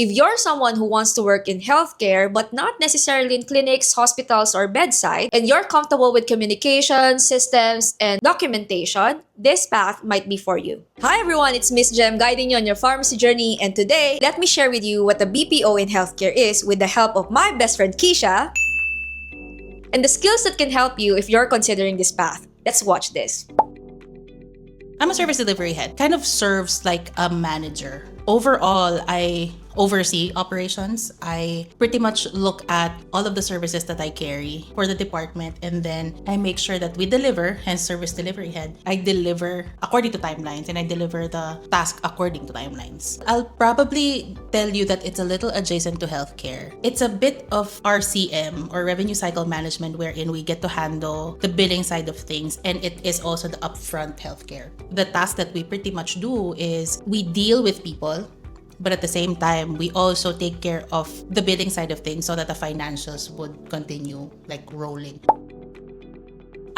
If you're someone who wants to work in healthcare but not necessarily in clinics, hospitals, or bedside, and you're comfortable with communication, systems, and documentation, this path might be for you. Hi everyone, it's Miss Jem guiding you on your pharmacy journey, and today, let me share with you what the BPO in healthcare is with the help of my best friend Keisha and the skills that can help you if you're considering this path. Let's watch this. I'm a service delivery head, kind of serves like a manager. Overall, I oversee operations. I pretty much look at all of the services that I carry for the department, and then I make sure that we deliver, hence service delivery head. I deliver according to timelines, and I deliver the task according to timelines. I'll probably tell you that it's a little adjacent to healthcare. It's a bit of RCM or revenue cycle management, wherein we get to handle the billing side of things, and it is also the upfront healthcare. The task that we pretty much do is we deal with people, but at the same time, we also take care of the billing side of things so that the financials would continue like rolling.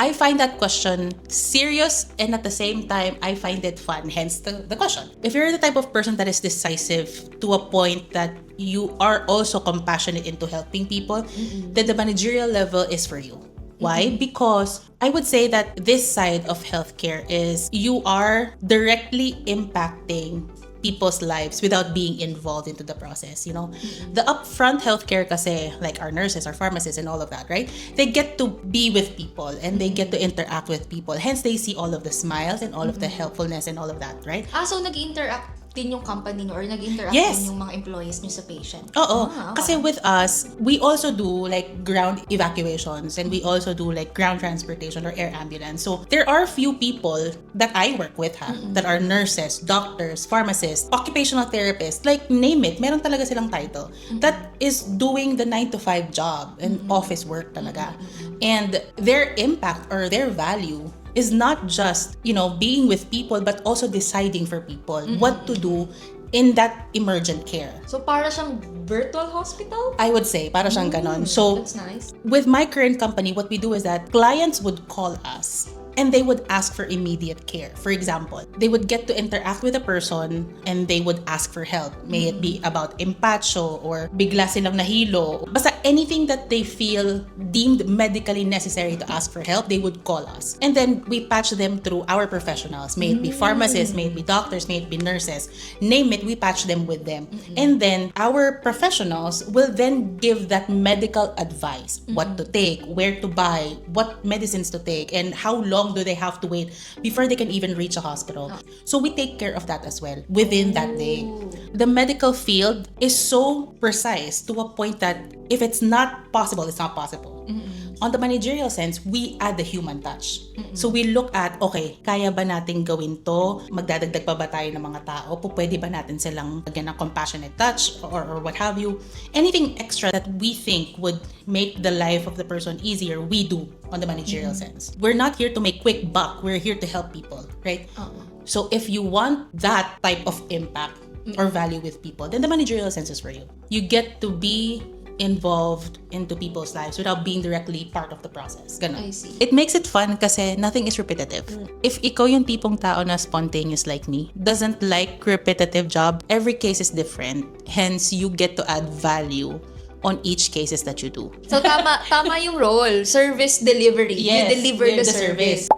I find that question serious, and at the same time, I find it fun, hence the question. If you're the type of person that is decisive to a point that you are also compassionate into helping people, then the managerial level is for you. Why? Because I would say that this side of healthcare is you are directly impacting people's lives without being involved into the process, you know? The upfront healthcare kasi, like our nurses, our pharmacists, and all of that, right? They get to be with people and they get to interact with people. Hence, they see all of the smiles and all of the helpfulness and all of that, right? So nag-interact din yung company nyo or nag-interact Yes. din yung mga employees nyo sa patient? Oo. Okay. Kasi with us, we also do like ground evacuations, and we also do like ground transportation or air ambulance. So there are few people that I work with that are nurses, doctors, pharmacists, occupational therapists, like name it, meron talaga silang title, that is doing the 9 to 5 job and office work talaga. And their impact or their value is not just, you know, being with people, but also deciding for people what to do in that emergent care. So para siyang virtual hospital? I would say, para siyang ganon. So, That's nice. with my current company, what we do is that clients would call us and they would ask for immediate care. For example, they would get to interact with a person and they would ask for help. May it be about empacho or bigla silang nahilo. Basta anything that they feel deemed medically necessary to ask for help, they would call us. And then we patch them through our professionals. May it be pharmacists, may it be doctors, may it be nurses. Name it, we patch them with them. And then our professionals will then give that medical advice. What to take, where to buy, what medicines to take, and how long do they have to wait before they can even reach a hospital. So we take care of that as well within that day. The medical field is so precise to a point that if it's not possible, it's not possible. On the managerial sense, we add the human touch. So we look at, okay, kaya ba natin gawin to? Magdadagdag pa ba tayo ng mga tao? Pwede ba natin silang lagyan ng compassionate touch or what have you? Anything extra that we think would make the life of the person easier, we do on the managerial sense. We're not here to make quick buck. We're here to help people, right? So if you want that type of impact or value with people, then the managerial sense is for you. You get to be involved into people's lives without being directly part of the process. Ganon. I see. It makes it fun kasi nothing is repetitive. If ikaw yung tipong tao na spontaneous like me, doesn't like repetitive job, every case is different. Hence, you get to add value on each cases that you do. So tama yung role, service delivery. Yes, you deliver you're the service.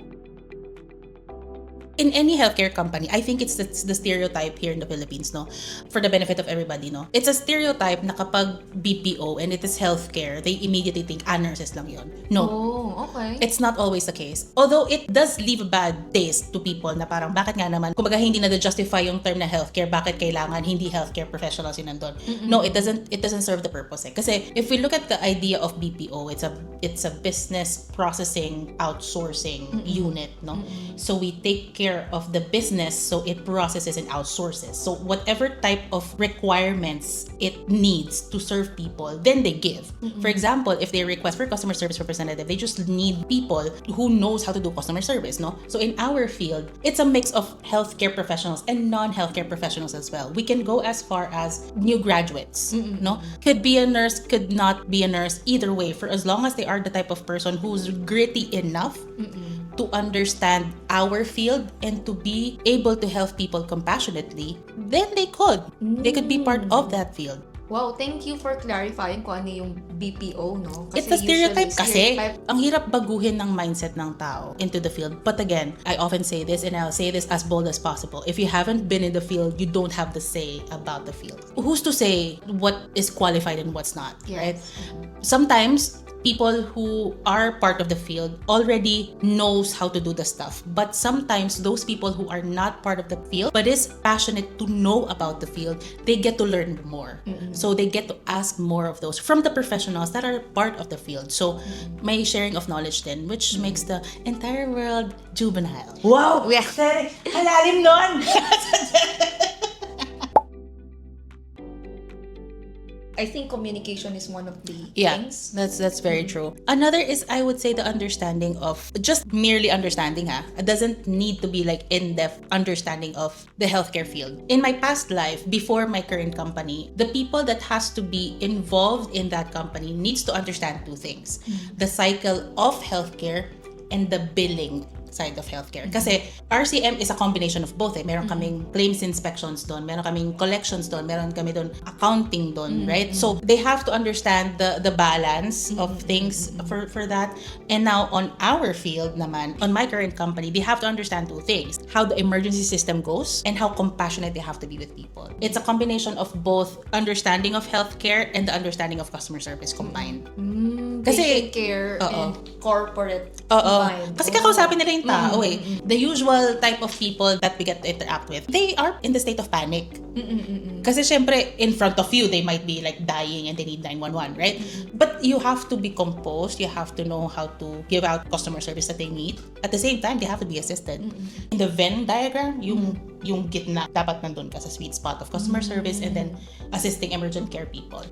In any healthcare company, I think it's the stereotype here in the Philippines, no? For the benefit of everybody, no? It's a stereotype na kapag BPO and it is healthcare, they immediately think, nurses lang yun. No. Oh, okay. It's not always the case. Although it does leave a bad taste to people na parang bakit nga naman, kumbaga hindi na justify yung term na healthcare, bakit kailangan hindi healthcare professionals yun nandun. No, it doesn't serve the purpose eh. Kasi if we look at the idea of BPO, it's a business processing outsourcing unit, no? So we take care of the business, so it processes and outsources. So whatever type of requirements it needs to serve people, then they give. For example, if they request for customer service representative, they just need people who knows how to do customer service, no? So in our field, it's a mix of healthcare professionals and non-healthcare professionals as well. We can go as far as new graduates, no? Could be a nurse, could not be a nurse, either way, for as long as they are the type of person who's gritty enough to understand our field and to be able to help people compassionately, then they could. They could be part of that field. Wow, thank you for clarifying kung ano yung BPO, no? It's a stereotype kasi. stereotype- Ang hirap baguhin ng mindset ng tao into the field. But again, I often say this and I'll say this as bold as possible. If you haven't been in the field, you don't have the say about the field. Who's to say what is qualified and what's not, right? Sometimes people who are part of the field already knows how to do the stuff, but sometimes those people who are not part of the field but is passionate to know about the field, they get to learn more. So they get to ask more of those from the professionals that are part of the field. So may sharing of knowledge then, which makes the entire world juvenile. Wow! Yeah. Sorry, halalim nun! I think communication is one of the Yeah, things. that's very true. Another is, I would say, the understanding of just merely understanding. It doesn't need to be like in-depth understanding of the healthcare field. In my past life, before my current company, the people that has to be involved in that company needs to understand two things: the cycle of healthcare and the billing side of healthcare. Kasi RCM is a combination of both. Meron kaming claims inspections doon, meron kaming collections doon, meron kami doon accounting doon, right? So they have to understand the balance of things for that. And now on our field naman, on my current company, they have to understand two things: how the emergency system goes and how compassionate they have to be with people. It's a combination of both understanding of healthcare and the understanding of customer service combined. Patient care and corporate combined. Kasi kakausapin nila yung tao The usual type of people that we get to interact with, they are in the state of panic. Kasi syempre, in front of you, they might be like dying and they need 911, right? But you have to be composed. You have to know how to give out customer service that they need. At the same time, they have to be assisted. In the Venn diagram, yung gitna, dapat nandun ka sa sweet spot of customer service and then assisting emergent care people.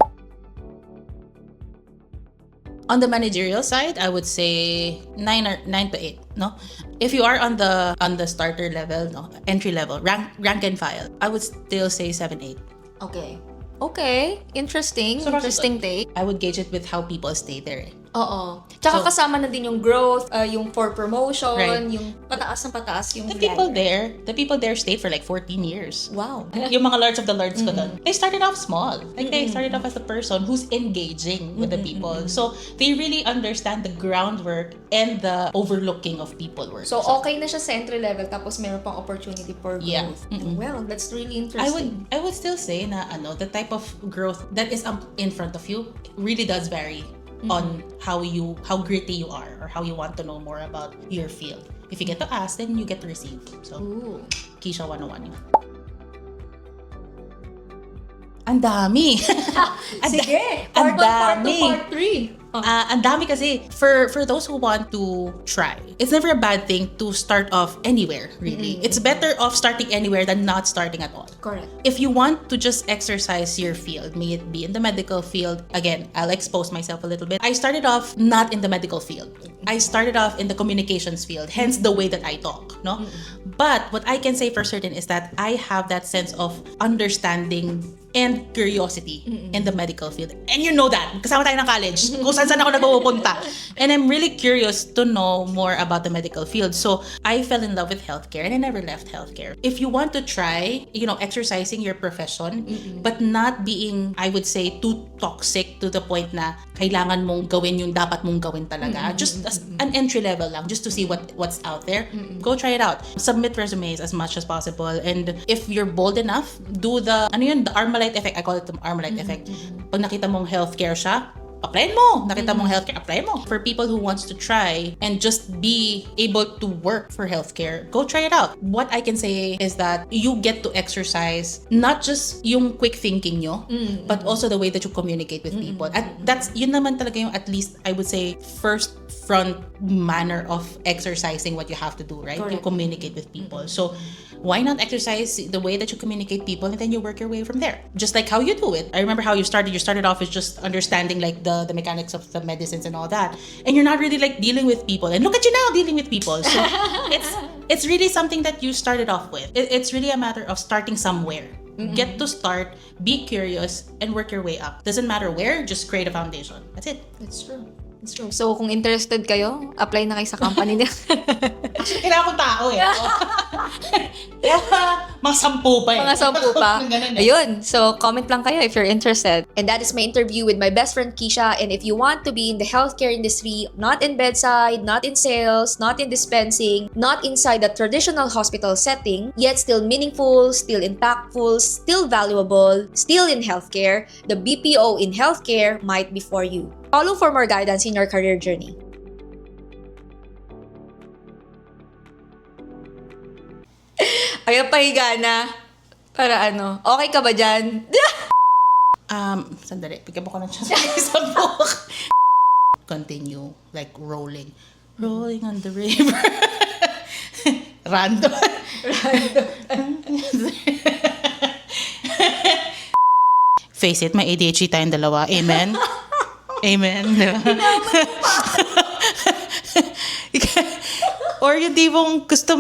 On the managerial side, I would say 9 to 8. No, if you are on the starter level, no, entry level, rank and file, I would still say 7, 8. Okay. Interesting. Interesting take. I would gauge it with how people stay there. Oo. Tsaka So- kasama na din yung growth, yung for promotion, Right. yung pataas ng pataas yung The people ladder. there stayed for like 14 years. Wow. Yung mga lords of the lords ko doon, they started off small. Like they started off as a person who's engaging with the people. So they really understand the groundwork and the overlooking of people work. So, okay na siya sa entry level tapos meron pang opportunity for growth. Yeah. Well, that's really interesting. I would still say na the type of growth that is in front of you really does vary on how gritty you are or how you want to know more about your field. If you get to ask, then you get to receive. So, Ooh. Keisha 101 yun. Ang dami. Sige. Ang Part 1, Part 2, dami. Part 3. Ang dami kasi for those who want to try. It's never a bad thing to start off anywhere, really. It's better off starting anywhere than not starting at all. Correct. If you want to just exercise your field, may it be in the medical field, again, I'll expose myself a little bit. I started off not in the medical field. I started off in the communications field, hence the way that I talk, no? But what I can say for certain is that I have that sense of understanding and curiosity in the medical field. And you know that. Kasama tayo ng college. Kung saan ako nagpupunta. And I'm really curious to know more about the medical field. So, I fell in love with healthcare and I never left healthcare. If you want to try, exercising your profession, but not being, I would say, too toxic to the point na kailangan mong gawin yung dapat mong gawin talaga. Just as an entry level lang, just to see what's out there. Go try it out. Submit resumes as much as possible. And if you're bold enough, do the Armalite effect. I call it the Armalite effect. Pag nakita mong healthcare siya, applyan mo. Nakita mong healthcare, applyan mo. For people who wants to try and just be able to work for healthcare, go try it out. What I can say is that you get to exercise not just yung quick thinking nyo, but also the way that you communicate with people. At yun naman talaga yung, at least I would say, first front manner of exercising what you have to do, right? You communicate with people. So why not exercise the way that you communicate people and then you work your way from there? Just like how you do it. I remember how you started. You started off with just understanding like the mechanics of the medicines and all that. And you're not really like dealing with people. And look at you now dealing with people. So it's really something that you started off with. It's really a matter of starting somewhere. Get to start, be curious, and work your way up. Doesn't matter where, just create a foundation. That's it. That's true. So, kung interested kayo, apply na kayo sa company nila. Kailangan ko tao eh. Kaya mga 10 pa eh. Mga 10 pa. Ganun eh. Ayun. So, comment lang kayo if you're interested. And that is my interview with my best friend, Keisha. And if you want to be in the healthcare industry, not in bedside, not in sales, not in dispensing, not inside the traditional hospital setting, yet still meaningful, still impactful, still valuable, still in healthcare, the BPO in healthcare might be for you. Follow for more guidance in your career journey. Ayaw, pahiga na. Para ano, okay ka ba dyan? Sandali. Bigyan mo ko ng chance sa book. Continue. Like rolling. Rolling on the river. Random. Face it, may ADHD tayong dalawa. Amen? Amen. Or yung tipong gusto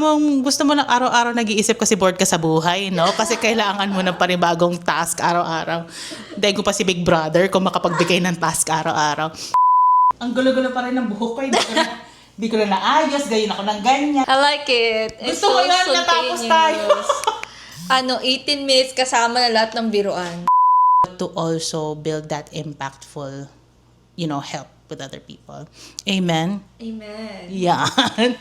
mo ng araw-araw nag-iisip kasi bored ka sa buhay, no? Kasi kailangan mo ng panibagong task araw-araw. Dahil ko pa si Big Brother kung makapagbigay ng task araw-araw. Ang gulo-gulo pa rin ng buhok ko. Hindi ko na naayos, gayon ako ng ganyan. I like it. It's Gusto ko yan, natapos tayo. 18 minutes kasama na lahat ng biruan. To also build that impactful, help with other people. Amen? Amen. Yan.